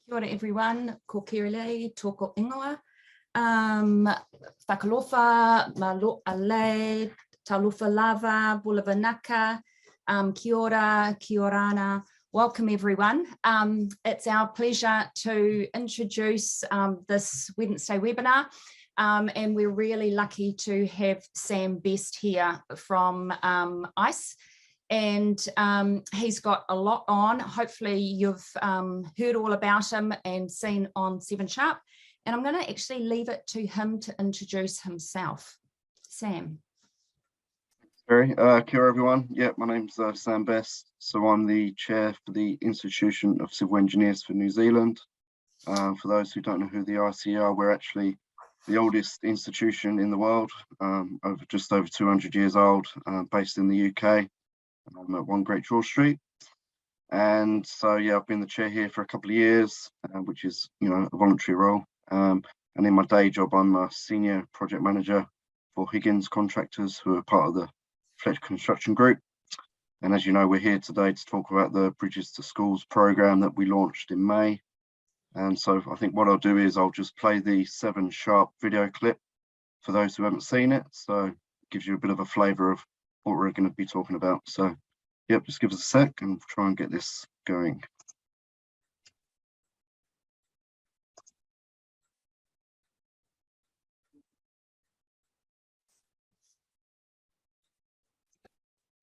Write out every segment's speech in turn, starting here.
Kia ora everyone, ko Kirili, tōko ingoa, whakalofa, malo ale, taulofa lava, bulavanaka, kia ora, kia orana. Welcome everyone. It's our pleasure to introduce this Wednesday webinar, and we're really lucky to have Sam Best here from ICE. And he's got a lot on. Hopefully you've heard all about him and seen on 7 Sharp. And I'm going to actually leave it to him to introduce himself. Sam. Kia ora everyone. Yeah, my name's Sam Best. So I'm the chair for the Institution of Civil Engineers for New Zealand. For those who don't know who the ICE are, we're actually the oldest institution in the world, just over 200 years old, based in the UK. At 1 Great George Street. And so yeah, I've been the chair here for a couple of years, which is, you know, a voluntary role, and in my day job I'm a senior project manager for Higgins Contractors, who are part of the Fletcher Construction Group. And as you know, we're here today to talk about the Bridges to Schools program that we launched in May. And so I think what I'll do is I'll just play the 7 Sharp video clip for those who haven't seen it, so it gives you a bit of a flavour of what we're going to be talking about. So yep, just give us a sec and we'll try and get this going.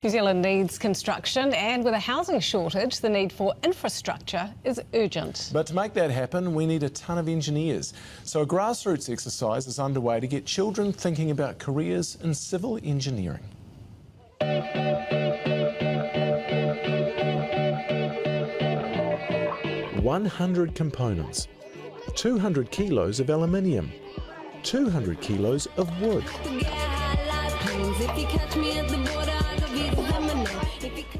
New Zealand needs construction, and with a housing shortage, the need for infrastructure is urgent. But to make that happen, we need a ton of engineers. So a grassroots exercise is underway to get children thinking about careers in civil engineering. 100 components, 200 kilos of aluminium, 200 kilos of wood,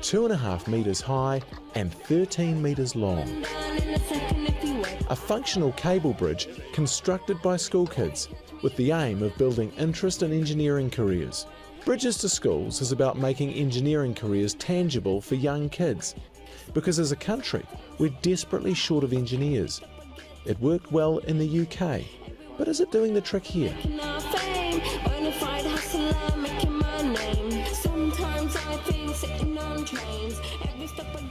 2.5 metres high and 13 metres long. A functional cable bridge constructed by school kids with the aim of building interest in engineering careers. Bridges to Schools is about making engineering careers tangible for young kids, because as a country we're desperately short of engineers. It worked well in the UK, but is it doing the trick here?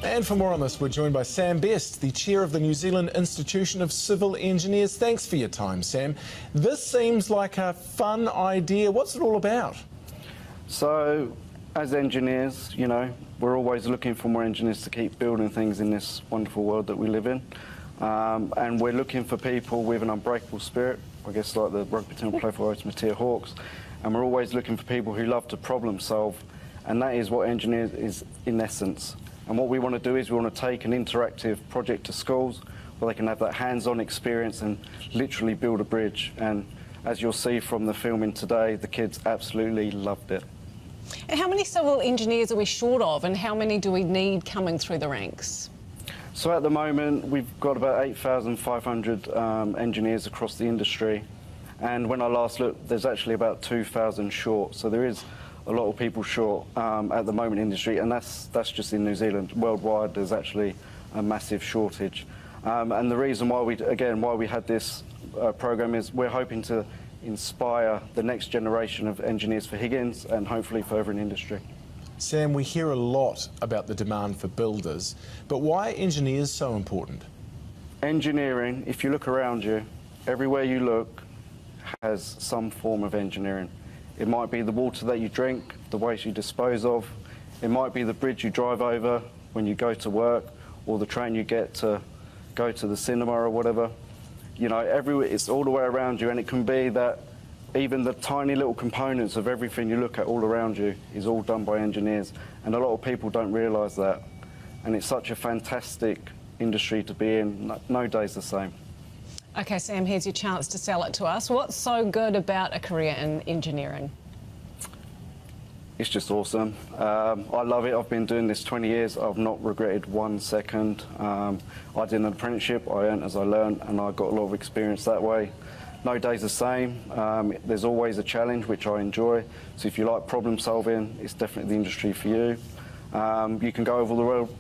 And for more on this, we're joined by Sam Best, the chair of the New Zealand Institution of Civil Engineers. Thanks for your time, Sam. This seems like a fun idea. What's it all about? So, as engineers, you know, we're always looking for more engineers to keep building things in this wonderful world that we live in. And we're looking for people with an unbreakable spirit, I guess like the rugby team play for Matia Hawks. And we're always looking for people who love to problem solve. And that is what engineers is in essence. And what we want to do is we want to take an interactive project to schools where they can have that hands-on experience and literally build a bridge. And as you'll see from the filming today, the kids absolutely loved it. And how many civil engineers are we short of, and how many do we need coming through the ranks? So at the moment, we've got about 8,500 engineers across the industry. And when I last looked, there's actually about 2,000 short. So there is a lot of people short at the moment in the industry, and that's just in New Zealand. Worldwide, there's actually a massive shortage. And the reason why we had this program is we're hoping to inspire the next generation of engineers for Higgins and hopefully further in industry. Sam, we hear a lot about the demand for builders, but why are engineers so important? Engineering, if you look around you, everywhere you look has some form of engineering. It might be the water that you drink, the waste you dispose of. It might be the bridge you drive over when you go to work, or the train you get to go to the cinema or whatever. You know, it's all the way around you, and it can be that even the tiny little components of everything you look at all around you is all done by engineers, and a lot of people don't realise that. And it's such a fantastic industry to be in. No day's the same. Okay, Sam, here's your chance to sell it to us. What's so good about a career in engineering? It's just awesome. I love it. I've been doing this 20 years. I've not regretted 1 second. I did an apprenticeship. I earned as I learned, and I got a lot of experience that way. No day's the same. There's always a challenge, which I enjoy. So if you like problem solving, it's definitely the industry for you. You can go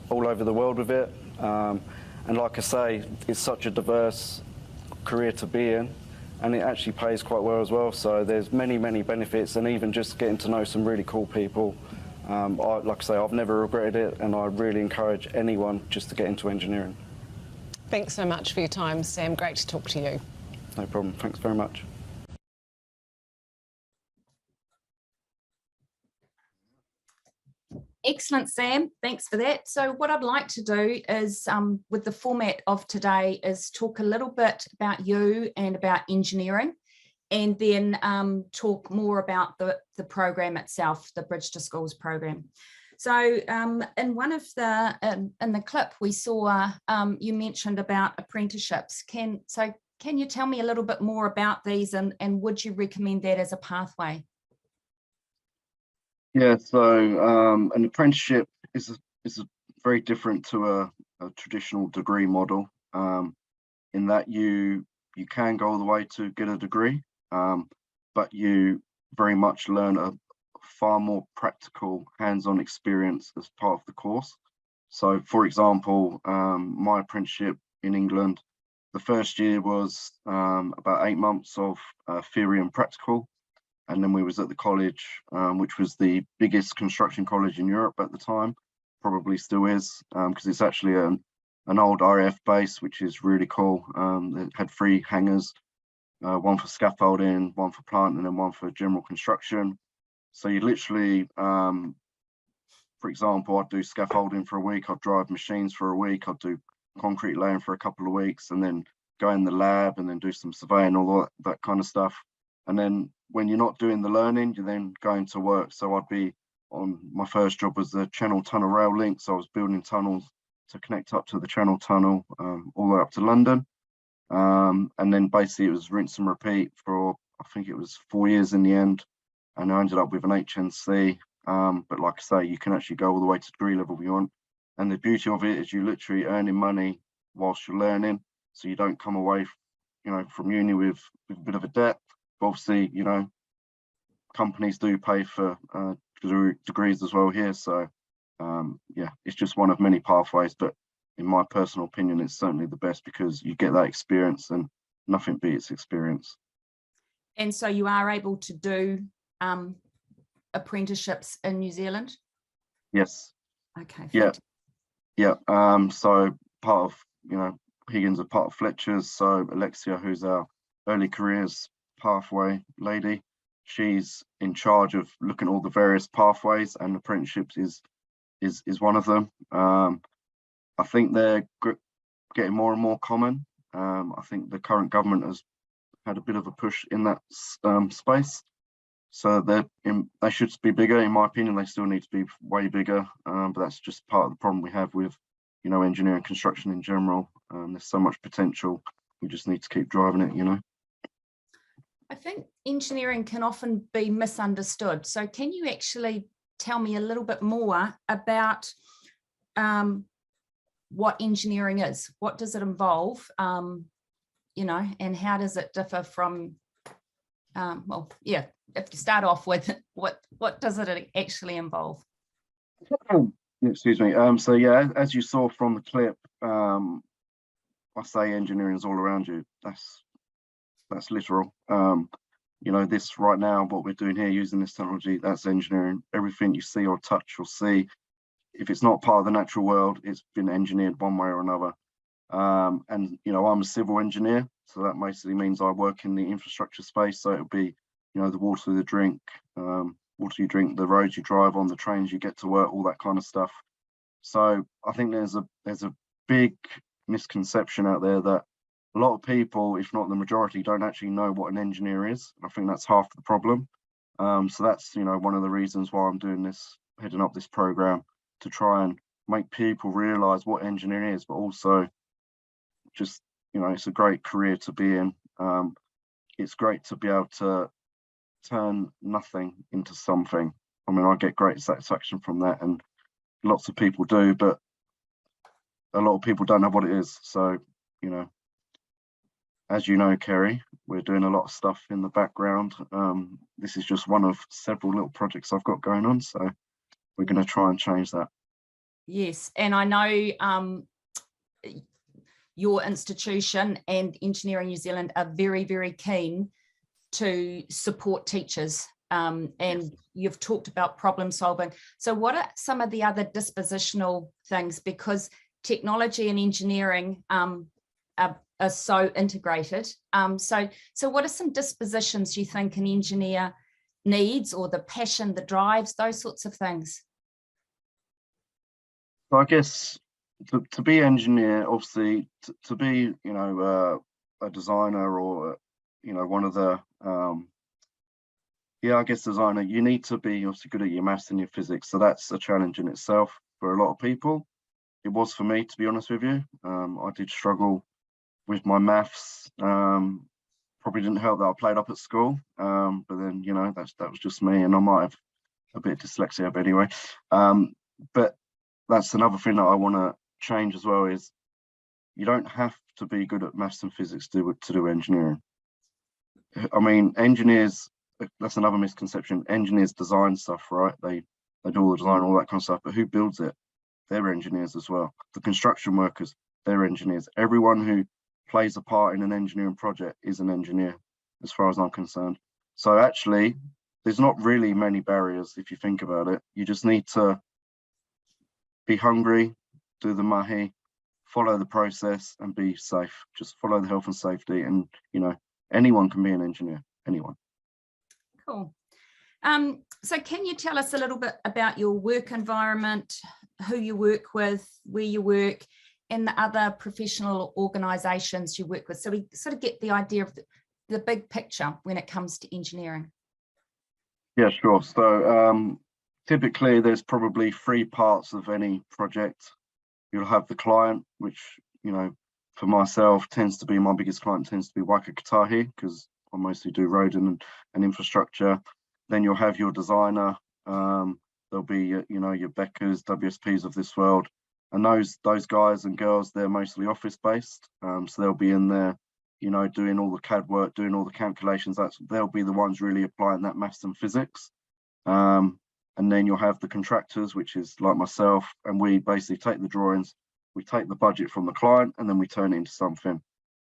all over the world with it. And And like I say, it's such a diverse career to be in, and it actually pays quite well as well. So there's many, many benefits, and even just getting to know some really cool people. Like I say, I've never regretted it, and I really encourage anyone just to get into engineering. Thanks so much for your time, Sam. Great to talk to you. No problem. Thanks very much. Excellent, Sam. Thanks for that. So what I'd like to do is, with the format of today, is talk a little bit about you and about engineering, and then talk more about the program itself, the Bridge to Schools program. So in one of in the clip we saw, you mentioned about apprenticeships. Can you tell me a little bit more about these, and would you recommend that as a pathway? Yeah, so an apprenticeship is very different to a traditional degree model, in that you can go all the way to get a degree, but you very much learn a far more practical hands-on experience as part of the course. So for example, my apprenticeship in England, the first year was about 8 months of theory and practical. And then we was at the college, which was the biggest construction college in Europe at the time, probably still is, because it's actually an old RAF base, which is really cool. It had 3 hangars, one for scaffolding, one for plant, and then one for general construction. So you literally, for example, I'd do scaffolding for a week, I'd drive machines for a week, I'd do concrete laying for a couple of weeks, and then go in the lab and then do some surveying, all that kind of stuff. And then when you're not doing the learning, you're then going to work. So I'd be on, my first job was the Channel Tunnel rail link. So I was building tunnels to connect up to the Channel Tunnel, all the way up to London. And then basically it was rinse and repeat for, I think it was 4 years in the end. And I ended up with an HNC. But like I say, you can actually go all the way to degree level if you want. And the beauty of it is you literally earning money whilst you're learning. So you don't come away, from uni with a bit of a debt. Obviously, companies do pay for degrees as well here. So yeah, it's just one of many pathways, but in my personal opinion, it's certainly the best because you get that experience and nothing beats experience. And so you are able to do apprenticeships in New Zealand? Yes. Okay. Yeah. Yeah. So part of, Higgins are part of Fletcher's. So Alexia, who's our early careers pathway lady, she's in charge of looking at all the various pathways, and apprenticeships is one of them. I think they're getting more and more common. I think the current government has had a bit of a push in that space, so they should be bigger. In my opinion, they still need to be way bigger, but that's just part of the problem we have with engineering construction in general. There's so much potential, we just need to keep driving it. I think engineering can often be misunderstood. So can you actually tell me a little bit more about what engineering is? What does it involve? And how does it differ from, if you start off with what does it actually involve? Excuse me. So yeah, as you saw from the clip, I say engineering is all around you. That's literal. This right now, what we're doing here using this technology, that's engineering. Everything you see or touch or see, if it's not part of the natural world, it's been engineered one way or another. And I'm a civil engineer, so that basically means I work in the infrastructure space. So it'll be, the water you drink, the roads you drive on, the trains you get to work, all that kind of stuff. So I think there's a big misconception out there that a lot of people, if not the majority, don't actually know what an engineer is. I think that's half the problem. So that's, one of the reasons why I'm doing this, heading up this program, to try and make people realise what engineering is, but also just, it's a great career to be in. It's great to be able to turn nothing into something. I mean, I get great satisfaction from that, and lots of people do, but a lot of people don't know what it is. So, as you know, Kerry, we're doing a lot of stuff in the background. This is just one of several little projects I've got going on, so we're going to try and change that. Yes, and I know your institution and Engineering New Zealand are very, very keen to support teachers. And you've talked about problem solving. So what are some of the other dispositional things? Because technology and engineering are so integrated. So what are some dispositions you think an engineer needs, or the passion, the drives, those sorts of things? I guess to be engineer, obviously, to be, you know, a designer, or, you know, one of the, I guess designer, you need to be obviously good at your maths and your physics. So that's a challenge in itself for a lot of people. It was for me, to be honest with you. I did struggle with my maths. Probably didn't help that I played up at school. But then, you know, that was just me, and I might have a bit of dyslexia, but anyway. But that's another thing that I want to change as well, is you don't have to be good at maths and physics to do engineering. I mean, engineers, that's another misconception. Engineers design stuff, right? They do all the design, all that kind of stuff, but who builds it? They're engineers as well. The construction workers, they're engineers. Everyone who plays a part in an engineering project is an engineer, as far as I'm concerned. So actually, there's not really many barriers if you think about it. You just need to be hungry, do the mahi, follow the process, and be safe. Just follow the health and safety, and, you know, anyone can be an engineer, anyone. Cool. So can you tell us a little bit about your work environment, who you work with, where you work, and the other professional organisations you work with, so we sort of get the idea of the big picture when it comes to engineering? Yeah, sure. So typically there's probably 3 parts of any project. You'll have the client, which, you know, for myself tends to be, my biggest client tends to be Waikakatahi, because I mostly do road and infrastructure. Then you'll have your designer. There'll be, you know, your Beckers, WSPs of this world. And those guys and girls, they're mostly office based. So they'll be in there, you know, doing all the CAD work, doing all the calculations. They'll be the ones really applying that maths and physics. And then you'll have the contractors, which is like myself, and we basically take the drawings, we take the budget from the client, and then we turn it into something.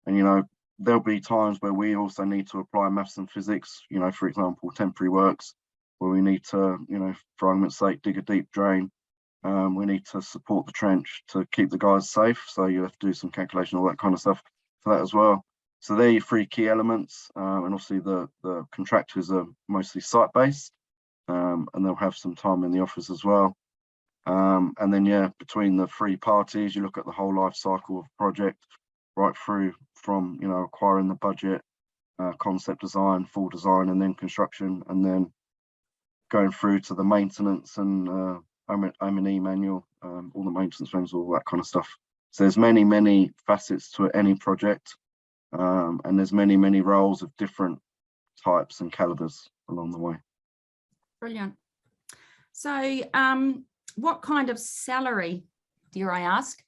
And, you know, there'll be times where we also need to apply maths and physics, you know, for example, temporary works, where we need to, you know, for argument's sake, dig a deep drain. We need to support the trench to keep the guys safe. So you have to do some calculation, all that kind of stuff for that as well. So they're your 3 key elements. And obviously the contractors are mostly site-based, and they'll have some time in the office as well. And then, yeah, between the 3 parties, you look at the whole life cycle of the project, right through from, you know, acquiring the budget, concept design, full design, and then construction, and then going through to the maintenance and M&E manual, all the maintenance plans, all that kind of stuff. So there's many facets to any project, and there's many roles of different types and calibers along the way. Brilliant. So what kind of salary, dare I ask,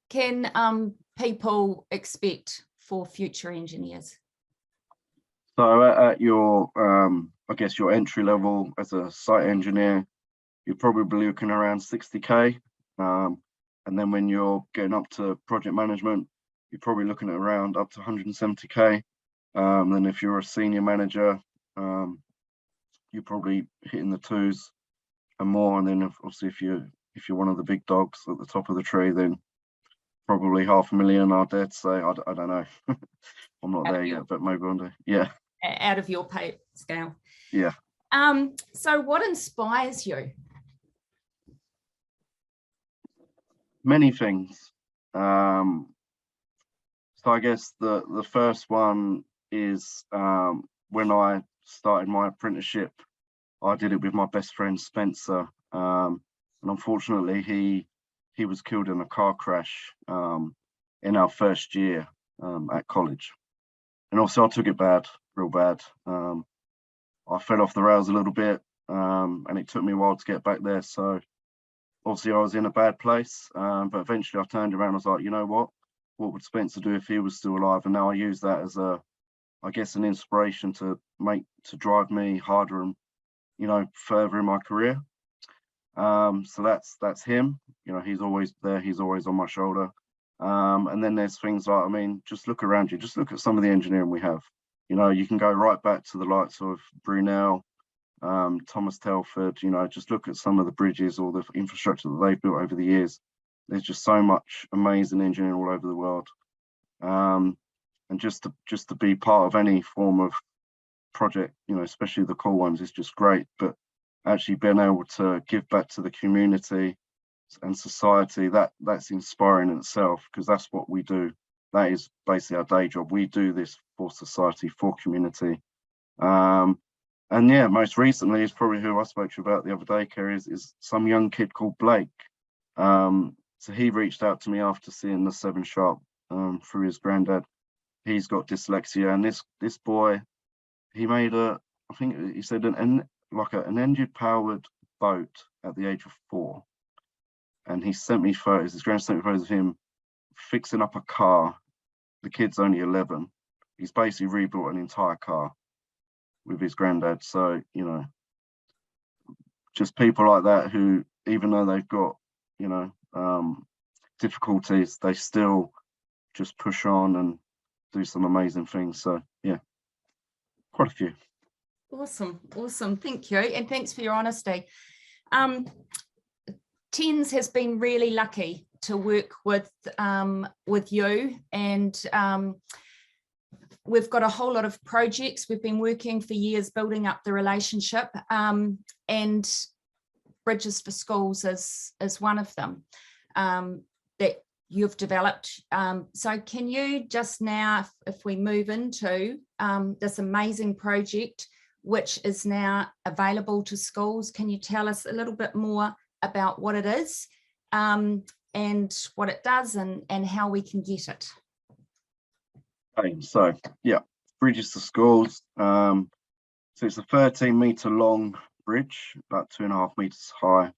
can people expect for future engineers? So at your, I guess your entry level as a site engineer, you're probably looking around 60k. And then when you're getting up to project management, you're probably looking at around up to 170k. Then if you're a senior manager, you're probably hitting the 2s and more. And then obviously if you're one of the big dogs at the top of the tree, then probably 500,000, I'd dare to say. I don't know. I'm not there yet, but maybe one day. Yeah. Out of your pay scale. Yeah. So what inspires you? Many things. So I guess the first one is when I started my apprenticeship, I did it with my best friend Spencer, and unfortunately he was killed in a car crash in our first year at college. And also I took it real bad. I fell off the rails a little bit, and it took me a while to get back there. So obviously I was in a bad place, but eventually I turned around and was like, you know what would Spencer do if he was still alive? And now I use that as I guess an inspiration to drive me harder and, you know, further in my career. So that's him. You know, he's always there, he's always on my shoulder. And then there's things like, I mean, just look around you, just look at some of the engineering we have. You know, you can go right back to the likes of Brunel, Thomas Telford, you know, just look at some of the bridges or the infrastructure that they've built over the years. There's just so much amazing engineering all over the world. And just to be part of any form of project, you know, especially the cool ones, is just great. But actually being able to give back to the community and society, that's inspiring in itself, because that's what we do. That is basically our day job. We do this for society, for community. And yeah, most recently is probably who I spoke to about the other day, Kerry, is some young kid called Blake. So he reached out to me after seeing the 7 Sharp through his granddad. He's got dyslexia, and this boy, he made I think he said an engine powered boat at the age of 4. And he sent me photos, his granddad sent me photos of him fixing up a car. The kid's only 11. He's basically rebuilt an entire car with his granddad. So, you know, just people like that who, even though they've got, you know, difficulties, they still just push on and do some amazing things. So yeah, quite a few. Awesome, thank you, and thanks for your honesty. TENZ has been really lucky to work with you, and we've got a whole lot of projects. We've been working for years building up the relationship, and Bridges for Schools is one of them that you've developed. So can you just now, if we move into this amazing project, which is now available to schools, can you tell us a little bit more about what it is and what it does and how we can get it? Okay, so yeah, Bridges to Schools. So it's a 13-meter long bridge, about 2.5 meters high.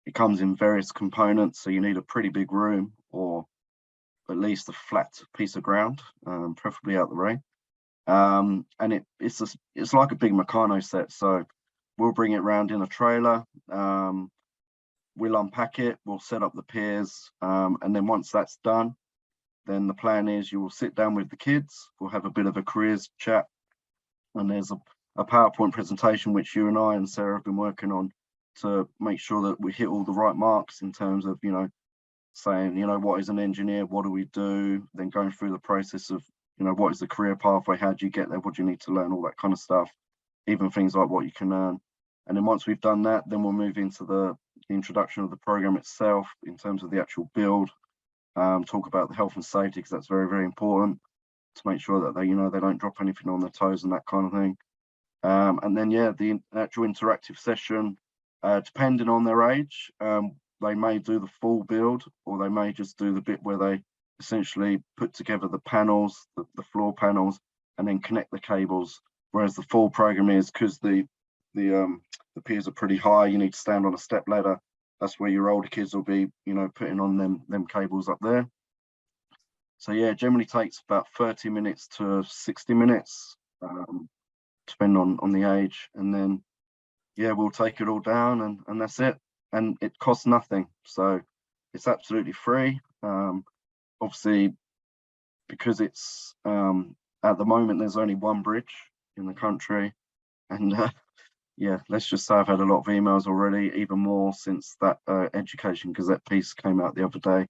It comes in various components, so you need a pretty big room or at least a flat piece of ground, preferably out the rain. And it's like a big Meccano set, so we'll bring it round in a trailer. We'll unpack it, we'll set up the piers, and then once that's done, then the plan is you will sit down with the kids, we'll have a bit of a careers chat, and there's a PowerPoint presentation which you and I and Sarah have been working on to make sure that we hit all the right marks in terms of, you know, saying, you know, what is an engineer, what do we do, then going through the process of, you know, what is the career pathway, how do you get there, what do you need to learn, all that kind of stuff, even things like what you can earn. And then once we've done that, then we'll move into the introduction of the program itself in terms of the actual build, talk about the health and safety, because that's very, very important to make sure that they, you know, they don't drop anything on their toes and that kind of thing. And then, yeah, the actual interactive session, depending on their age, they may do the full build, or they may just do the bit where they essentially put together the panels, the floor panels, and then connect the cables. Whereas the full program is, because the piers are pretty high, you need to stand on a step ladder. That's where your older kids will be, you know, putting on them cables up there. So yeah, generally takes about 30 minutes to 60 minutes, depending on the age. And then, yeah, we'll take it all down and that's it. And it costs nothing. So it's absolutely free. Obviously, because it's, at the moment, there's only one bridge in the country. And yeah, let's just say I've had a lot of emails already, even more since that Education Gazette piece came out the other day.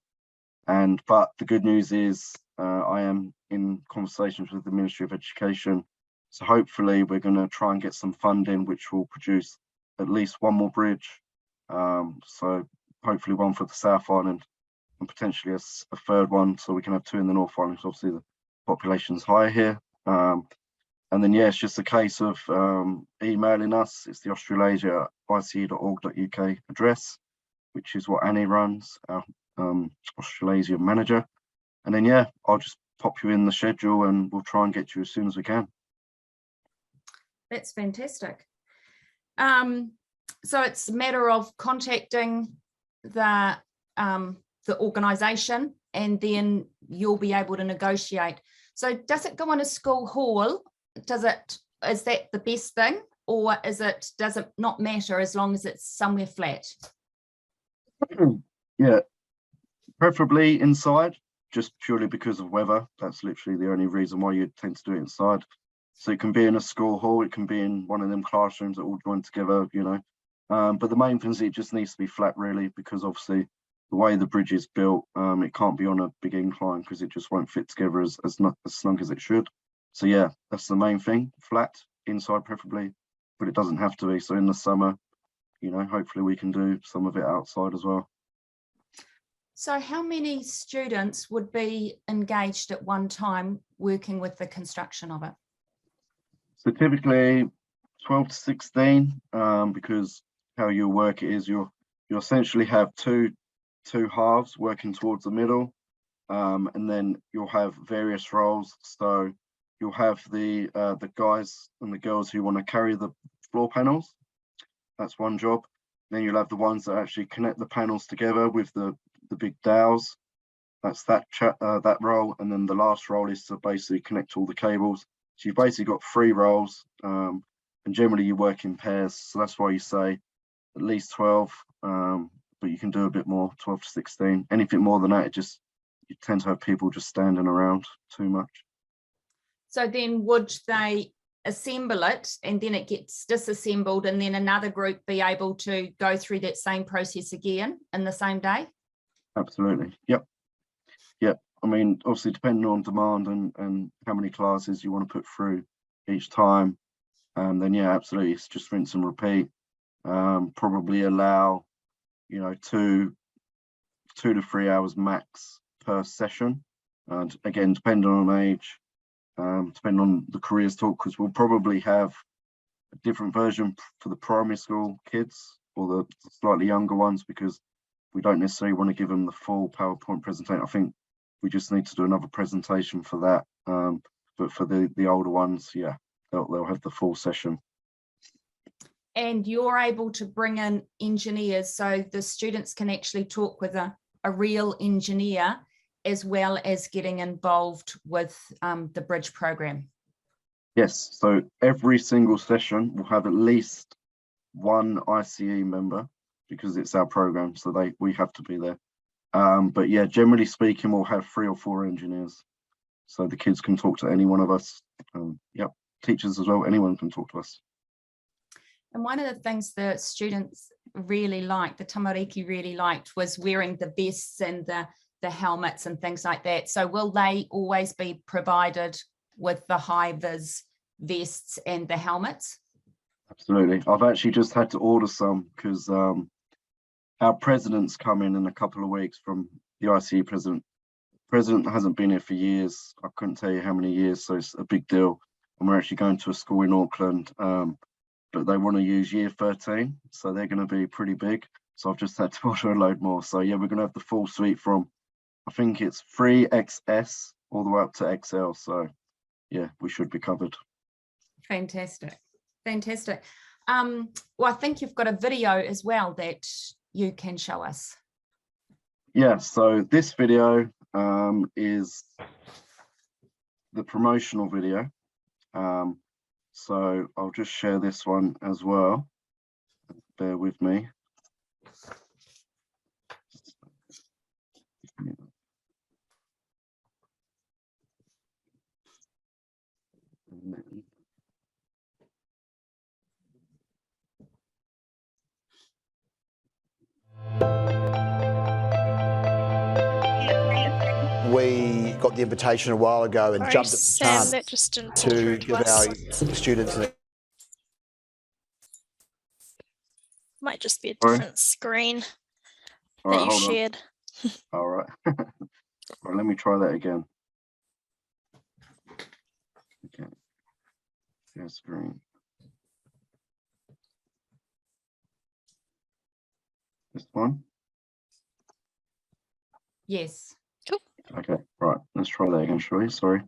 But the good news is I am in conversations with the Ministry of Education. So hopefully we're going to try and get some funding, which will produce at least one more bridge. So hopefully one for the South Island and potentially a third one, so we can have 2 in the North Island, because obviously the population's higher here. And then, yeah, it's just a case of emailing us. It's the australasia.ice.org.uk address, which is what Annie runs, our Australasia manager. And then, yeah, I'll just pop you in the schedule and we'll try and get you as soon as we can. That's fantastic. So it's a matter of contacting the organisation, and then you'll be able to negotiate. So does it go in a school hall? Is that the best thing, or does it not matter as long as it's somewhere flat? Yeah, preferably inside. just purely because of weather. That's literally the only reason why you tend to do it inside. So it can be in a school hall, it can be in one of them classrooms that all join together, you know. But the main thing is it just needs to be flat, really, because obviously the way the bridge is built, it can't be on a big incline because it just won't fit together as snug as it should. So yeah, that's the main thing, flat, inside preferably, but it doesn't have to be. So in the summer, you know, hopefully we can do some of it outside as well. So how many students would be engaged at one time working with the construction of it? So typically 12 to 16, because how you work it is you essentially have two halves working towards the middle, and then you'll have various roles. So you'll have the guys and the girls who want to carry the floor panels. That's one job. Then you'll have the ones that actually connect the panels together with the big dowels. That's that role. And then the last role is to basically connect all the cables. So you've basically got 3 roles, and generally you work in pairs. So that's why you say at least 12, but you can do a bit more, 12 to 16. Anything more than that, you tend to have people just standing around too much. So then would they assemble it and then it gets disassembled and then another group be able to go through that same process again in the same day? Absolutely. Yep. I mean, obviously depending on demand and how many classes you want to put through each time, then yeah, absolutely, it's just rinse and repeat. Probably allow, you know, 2 to 3 hours max per session, and again depending on age, depending on the careers talk, because we'll probably have a different version for the primary school kids or the slightly younger ones, because we don't necessarily want to give them the full PowerPoint presentation. I think we just need to do another presentation for that, but for the older ones, yeah, they'll have the full session. And you're able to bring in engineers so the students can actually talk with a real engineer, as well as getting involved with the bridge program. Yes, so every single session will have at least one ICE member, because it's our program, so we have to be there. But yeah, generally speaking, we'll have 3 or 4 engineers, so the kids can talk to any one of us. Yep, teachers as well, anyone can talk to us. And one of the things the students really liked, the tamariki really liked, was wearing the vests and the helmets and things like that. So will they always be provided with the high-vis vests and the helmets? Absolutely. I've actually just had to order some because our president's coming in a couple of weeks from the ICE president. President hasn't been here for years. I couldn't tell you how many years, so it's a big deal. And we're actually going to a school in Auckland, but they want to use year 13, so they're going to be pretty big. So I've just had to order a load more. So yeah, we're going to have the full suite from, I think it's 3XS all the way up to XL. So yeah, we should be covered. Fantastic. Well, I think you've got a video as well that you can show us. Yeah, so this video is the promotional video. So I'll just share this one as well. Bear with me. We got the invitation a while ago and jumped at the chance to give our students an... Might just be a different screen that you shared. All right. Right, let me try that again. Okay. Share screen. This one? Yes. Cool. Okay, right. Let's try that again, shall we? Sorry.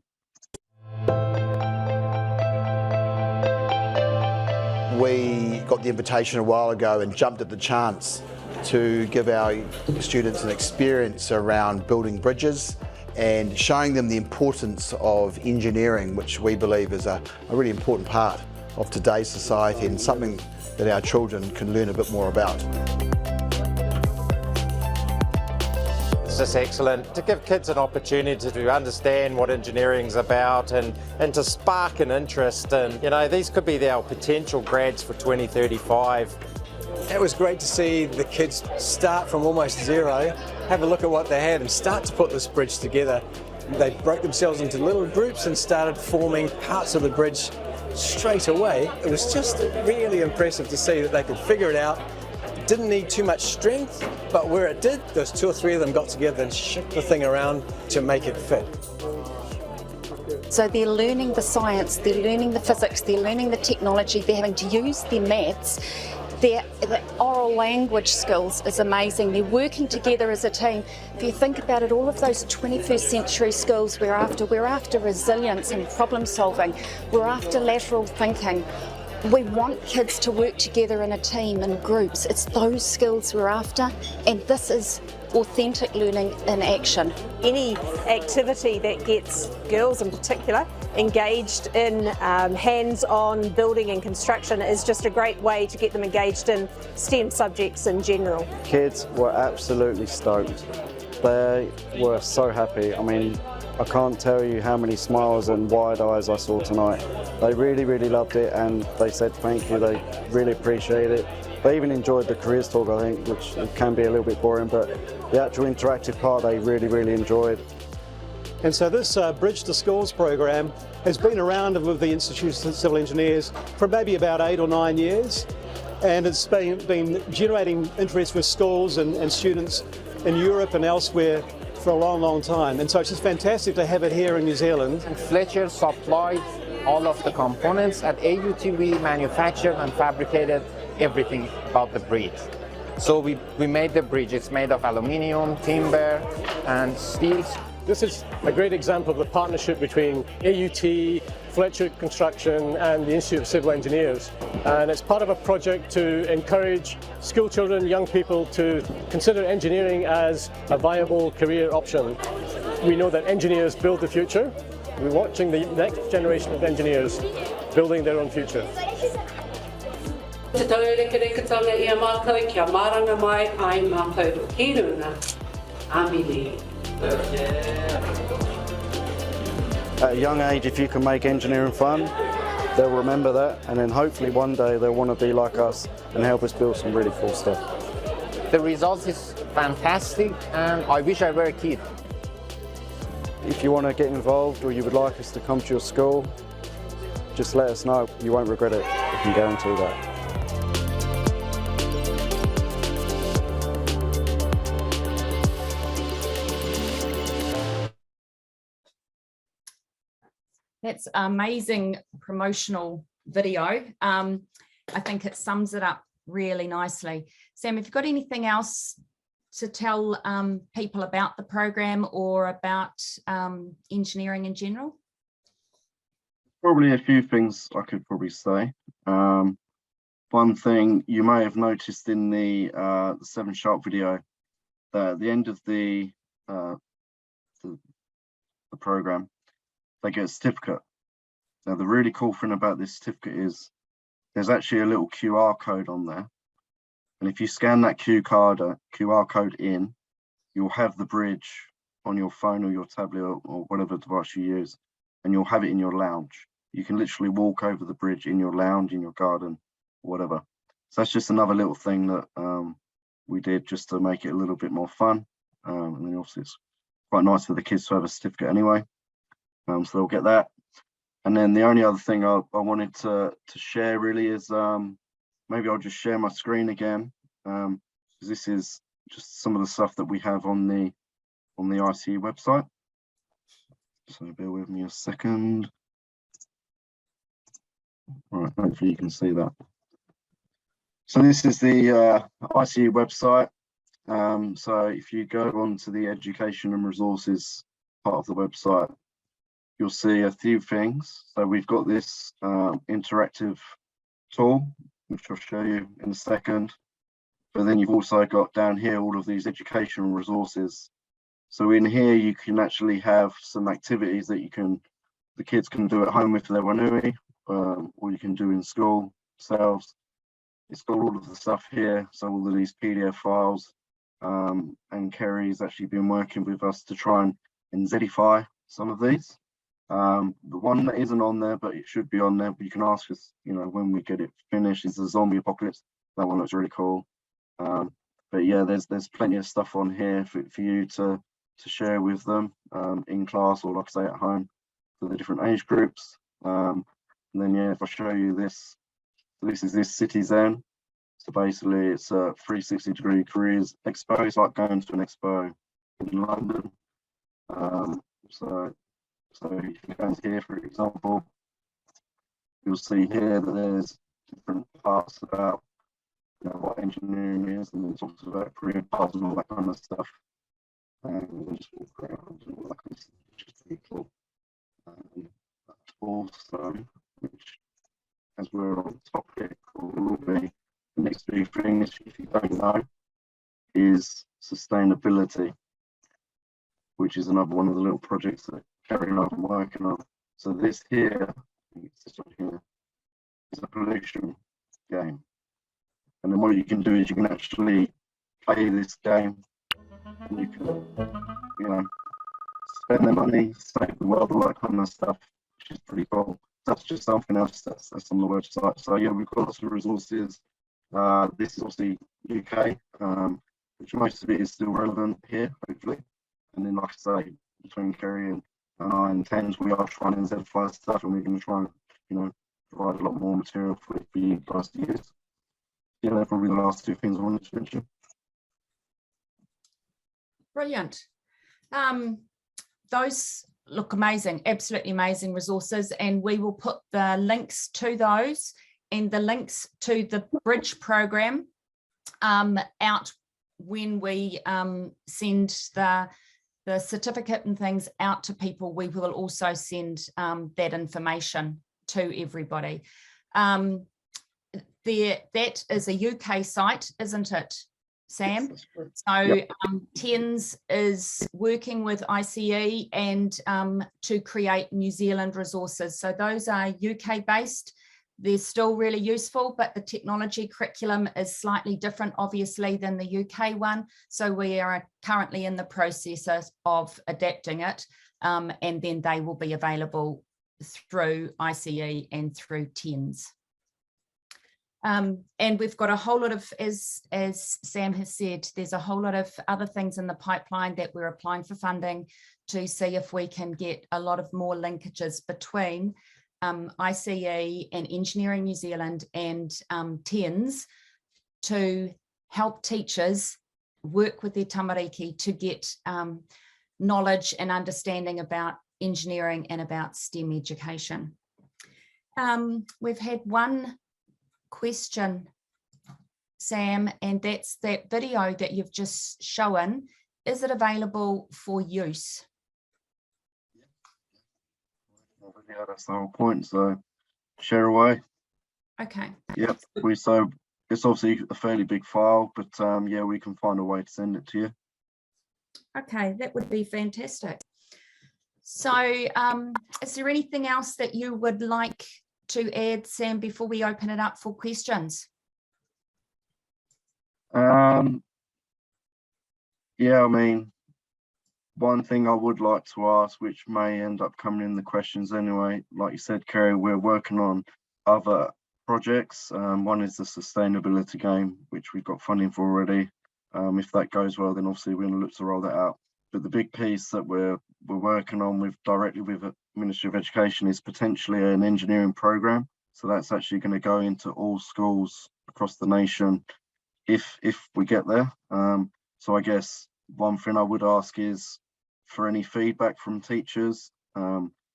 We got the invitation a while ago and jumped at the chance to give our students an experience around building bridges and showing them the importance of engineering, which we believe is a really important part of today's society and something that our children can learn a bit more about. just excellent to give kids an opportunity to understand what engineering's about and to spark an interest. And, you know, these could be our potential grads for 2035. It was great to see the kids start from almost zero, have a look at what they had and start to put this bridge together. They broke themselves into little groups and started forming parts of the bridge straight away. It was just really impressive to see that they could figure it out. It didn't need too much strength, but where it did, those 2 or 3 of them got together and shook the thing around to make it fit. So they're learning the science, they're learning the physics, they're learning the technology, they're having to use their maths. Their oral language skills is amazing. They're working together as a team. If you think about it, all of those 21st century skills we're after resilience and problem solving. We're after lateral thinking. We want kids to work together in a team, in groups. It's those skills we're after, and this is authentic learning in action. Any activity that gets girls in particular engaged in hands-on building and construction is just a great way to get them engaged in STEM subjects in general. Kids were absolutely stoked. They were so happy. I mean, I can't tell you how many smiles and wide eyes I saw tonight. They really, really loved it, and they said thank you. They really appreciate it. They even enjoyed the careers talk, I think, which can be a little bit boring, but the actual interactive part they really, really enjoyed. And so this Bridge to Schools program has been around with the Institute of Civil Engineers for maybe about 8 or 9 years, and it's been generating interest with schools and students in Europe and elsewhere for a long, long time. And so it's just fantastic to have it here in New Zealand. And Fletcher supplied all of the components. At AUT we manufactured and fabricated everything about the bridge. So we made the bridge. It's made of aluminium, timber and steel. This is a great example of the partnership between AUT, Fletcher Construction and the Institute of Civil Engineers. And it's part of a project to encourage school children, young people to consider engineering as a viable career option. We know that engineers build the future. We're watching the next generation of engineers building their own future. At a young age, if you can make engineering fun, they'll remember that, and then hopefully one day they'll want to be like us and help us build some really cool stuff. The results is fantastic, and I wish I were a kid. If you want to get involved or you would like us to come to your school, just let us know. You won't regret it, I can guarantee that. That's amazing promotional video. I think it sums it up really nicely. Sam, have you got anything else to tell people about the program or about engineering in general? Probably a few things I could probably say. One thing you may have noticed in the 7 Sharp video, that at the end of the program, they get a certificate. Now, the really cool thing about this certificate is there's actually a little QR code on there. And if you scan that QR code in, you'll have the bridge on your phone or your tablet or whatever device you use, and you'll have it in your lounge. You can literally walk over the bridge in your lounge, in your garden, whatever. So that's just another little thing that we did just to make it a little bit more fun. And then obviously it's quite nice for the kids to have a certificate anyway. So they'll get that. And then the only other thing I wanted to share really is maybe I'll just share my screen again, because this is just some of the stuff that we have on the ICE website. So bear with me a second. All right, hopefully you can see that. So this is the ICE website. So if you go on to the education and resources part of the website, you'll see a few things. So we've got this interactive tool, which I'll show you in a second. But then you've also got down here all of these educational resources. So in here you can actually have some activities that the kids can do at home with their Wanui, or you can do in school themselves. It's got all of the stuff here, so all of these PDF files. and Kerry's actually been working with us to try and ENZify some of these. The one that isn't on there, but it should be on there, but you can ask us, you know, when we get it finished, is the zombie apocalypse. That one looks really cool. But yeah, there's plenty of stuff on here for you to share with them in class, or like I say, at home, for the different age groups. And then yeah, if I show you this, this is this City Zen. So basically it's a 360-degree careers expo. It's like going to an expo in London. So if you go into here, for example, you'll see here that there's different parts about, you know, what engineering is, and it talks about career paths and all that kind of stuff. And we'll just walk around and all that kind of stuff, which is pretty cool. Also, which, as we're on topic, or will be the next big thing, if you don't know, is sustainability, which is another one of the little projects that Kerry and I are working on. So this here, I think it's this one here, is a pollution game. And then what you can do is you can actually play this game, and you can, you know, spend the money, save the world, all that kind of stuff, which is pretty cool. That's just something else that's on the website. So yeah, we've got lots of resources. This is obviously UK, which most of it is still relevant here, hopefully. And then, like I say, between Kerry and I and TENZ, we are trying to ENZify stuff, and we're going to try and, you know, provide a lot more material for you guys to use. Yeah, they're probably the last two things I wanted to mention. Brilliant. Those look amazing, absolutely amazing resources, and we will put the links to those and the links to the bridge program out when we send the certificate and things out to people. We will also send that information to everybody. That is a UK site, isn't it, Sam? So yep. TENZ is working with ICE and to create New Zealand resources. So those are UK based. They're still really useful, but the technology curriculum is slightly different, obviously, than the UK one. So we are currently in the process of adapting it, and then they will be available through ICE and through TENZ. And we've got a whole lot of, as Sam has said, there's a whole lot of other things in the pipeline that we're applying for funding to see if we can get a lot of more linkages between ICE and Engineering New Zealand and TENZ to help teachers work with their tamariki to get knowledge and understanding about engineering and about STEM education. We've had one question, Sam, and that's that video that you've just shown. Is it available for use? Yeah, that's the whole point. So share away. Okay. Yep. So it's obviously a fairly big file, but yeah, we can find a way to send it to you. Okay, that would be fantastic. So is there anything else that you would like to add, Sam, before we open it up for questions? Yeah, I mean, one thing I would like to ask, which may end up coming in the questions anyway, like you said, Kerry, we're working on other projects. One is the sustainability game, which we've got funding for already. If that goes well, then obviously we're going to look to roll that out. But the big piece that we're working on directly with the Ministry of Education is potentially an engineering program. So that's actually going to go into all schools across the nation if we get there. So I guess one thing I would ask is for any feedback from teachers.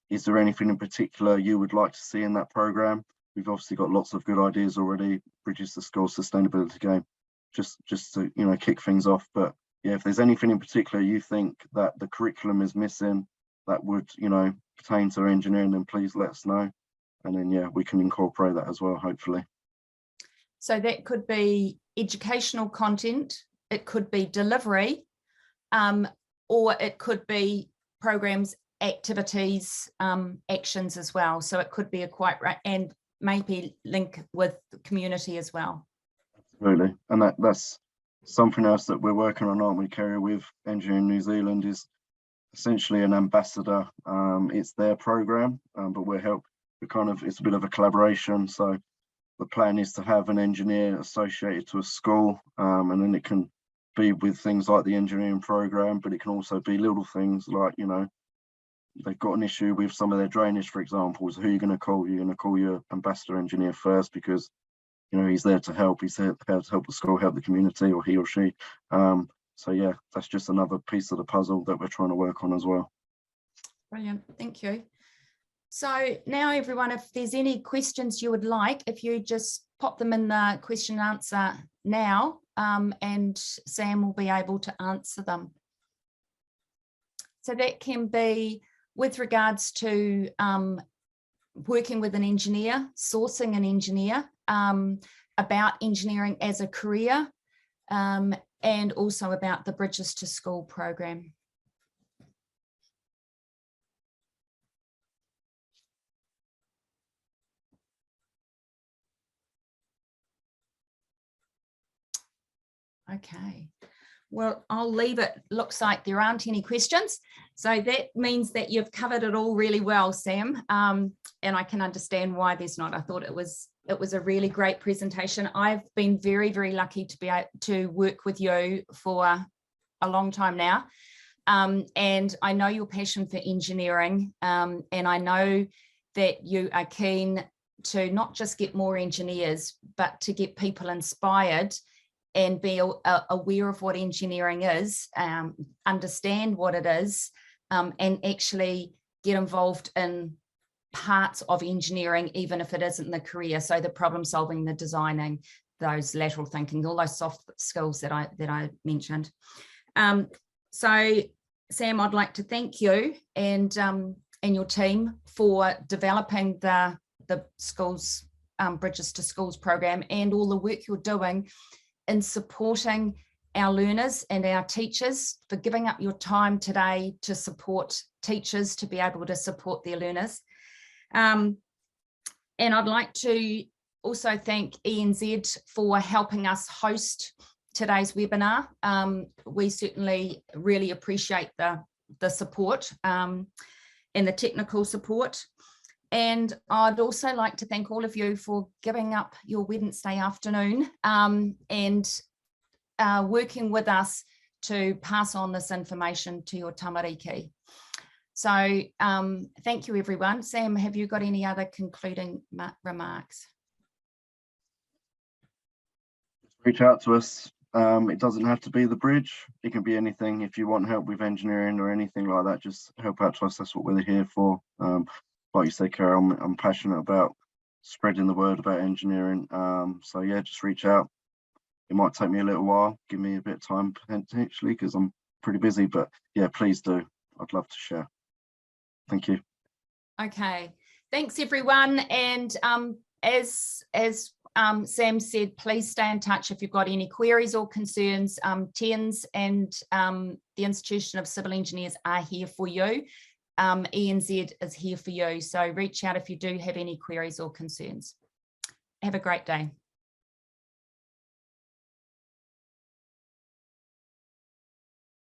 Is there anything in particular you would like to see in that program? We've obviously got lots of good ideas already. Bridges to School sustainability game, just to, you know, kick things off. But yeah, if there's anything in particular you think that the curriculum is missing that would, you know, pertain to engineering, then please let us know. And then yeah, we can incorporate that as well, hopefully. So that could be educational content, it could be delivery, or it could be programs, activities, actions as well. So it could be and maybe link with the community as well. Absolutely, and that's something else that we're working on, aren't we, Kerry, with Engineering New Zealand, is essentially an ambassador. It's their program, but it's a bit of a collaboration. So the plan is to have an engineer associated to a school, and then it can be with things like the engineering program, but it can also be little things like, you know, they've got an issue with some of their drainage, for example. So who are you going to call? You're going to call your ambassador engineer first, because, you know, he's there to help. He's there to help the school, help the community, or he or she. So yeah, that's just another piece of the puzzle that we're trying to work on as well. Brilliant, thank you. So now, everyone, if there's any questions you would like, if you just pop them in the question and answer now, and Sam will be able to answer them. So that can be with regards to working with an engineer, sourcing an engineer, about engineering as a career, and also about the Bridges to School program. Okay, well, I'll leave it. Looks like there aren't any questions. So that means that you've covered it all really well, Sam. And I can understand why there's not. I thought it was a really great presentation. I've been very, very lucky to be able to work with you for a long time now. And I know your passion for engineering, and I know that you are keen to not just get more engineers, but to get people inspired and be aware of what engineering is, understand what it is, and actually get involved in parts of engineering, even if it isn't the career. So the problem solving, the designing, those lateral thinking, all those soft skills that I mentioned. So Sam, I'd like to thank you and your team for developing the schools, Bridges to Schools program, and all the work you're doing in supporting our learners and our teachers, for giving up your time today to support teachers to be able to support their learners. And I'd like to also thank ENZ for helping us host today's webinar. We certainly really appreciate the support and the technical support. And I'd also like to thank all of you for giving up your Wednesday afternoon and working with us to pass on this information to your tamariki. So thank you, everyone. Sam, have you got any other concluding remarks? Reach out to us. It doesn't have to be the bridge. It can be anything. If you want help with engineering or anything like that, just help out to us. That's what we're here for. Like you said, Carol, I'm passionate about spreading the word about engineering. So yeah, just reach out. It might take me a little while. Give me a bit of time potentially, because I'm pretty busy. But yeah, please do. I'd love to share. Thank you. Okay. Thanks, everyone. And as Sam said, please stay in touch if you've got any queries or concerns. TENZ and the Institution of Civil Engineers are here for you. ENZ is here for you. So reach out if you do have any queries or concerns. Have a great day.